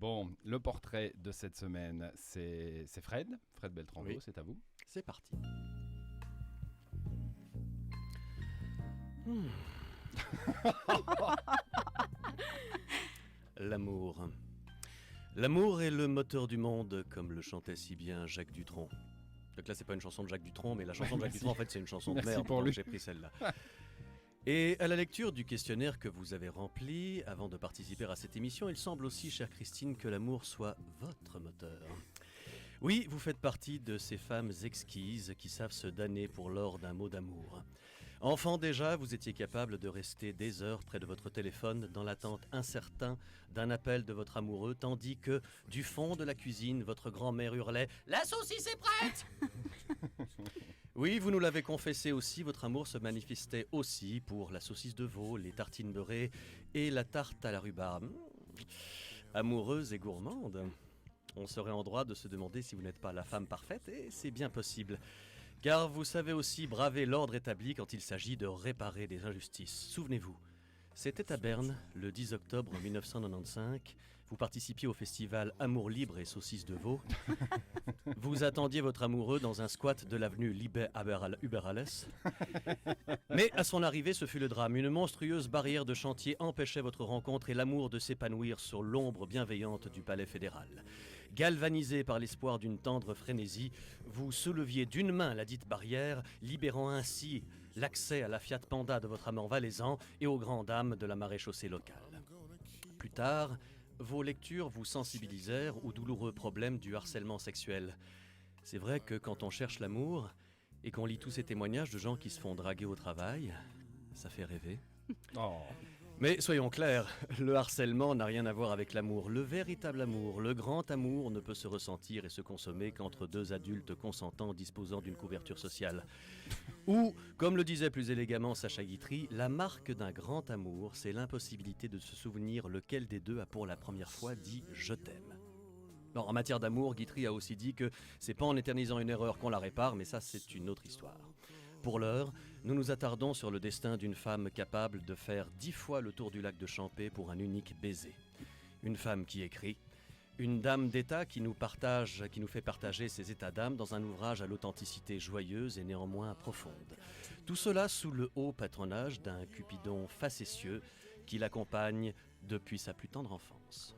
Bon, le portrait de cette semaine, c'est Fred Beltrando, Oui. c'est à vous. C'est parti. L'amour. L'amour est le moteur du monde, comme le chantait si bien Jacques Dutronc. Donc là, c'est pas une chanson de Jacques Dutronc, mais la chanson de Jacques Merci. Dutronc, en fait, c'est une chanson de Merci merde, pour donc lui. j'ai pris celle-là. Et à la lecture du questionnaire que vous avez rempli avant de participer à cette émission, il semble aussi, chère Christine, que l'amour soit votre moteur. Oui, vous faites partie de ces femmes exquises qui savent se damner pour l'or d'un mot d'amour. Enfant déjà, vous étiez capable de rester des heures près de votre téléphone dans l'attente incertaine d'un appel de votre amoureux, tandis que, du fond de la cuisine, votre grand-mère hurlait « La saucisse est prête !» Oui, vous nous l'avez confessé aussi, votre amour se manifestait aussi pour la saucisse de veau, les tartines beurrées et la tarte à la rhubarbe. Amoureuse et gourmande. On serait en droit de se demander si vous n'êtes pas la femme parfaite, et c'est bien possible. Car vous savez aussi braver l'ordre établi quand il s'agit de réparer des injustices. Souvenez-vous, c'était à Berne, le 10 octobre 1995. Vous participiez au festival Amour libre et saucisses de veau. Vous attendiez votre amoureux dans un squat de l'avenue Liebe-Überalles. Mais à son arrivée, ce fut le drame. Une monstrueuse barrière de chantier empêchait votre rencontre et l'amour de s'épanouir sur l'ombre bienveillante du palais fédéral. Galvanisé par l'espoir d'une tendre frénésie, vous souleviez d'une main la dite barrière, libérant ainsi l'accès à la Fiat Panda de votre amant valaisan et aux grandes dames de la maréchaussée locale. Plus tard, vos lectures vous sensibilisèrent aux douloureux problèmes du harcèlement sexuel. C'est vrai que quand on cherche l'amour et qu'on lit tous ces témoignages de gens qui se font draguer au travail, ça fait rêver. Oh. Mais soyons clairs, le harcèlement n'a rien à voir avec l'amour. Le véritable amour, le grand amour ne peut se ressentir et se consommer qu'entre deux adultes consentants disposant d'une couverture sociale. Ou, comme le disait plus élégamment Sacha Guitry, la marque d'un grand amour, c'est l'impossibilité de se souvenir lequel des deux a pour la première fois dit « je t'aime ». Non, en matière d'amour, Guitry a aussi dit que c'est pas en éternisant une erreur qu'on la répare, mais ça c'est une autre histoire. Pour l'heure, nous nous attardons sur le destin d'une femme capable de faire 10 fois le tour du lac de Champé pour un unique baiser. Une femme qui écrit, une dame d'État qui nous fait partager ses états d'âme dans un ouvrage à l'authenticité joyeuse et néanmoins profonde. Tout cela sous le haut patronage d'un Cupidon facétieux qui l'accompagne depuis sa plus tendre enfance.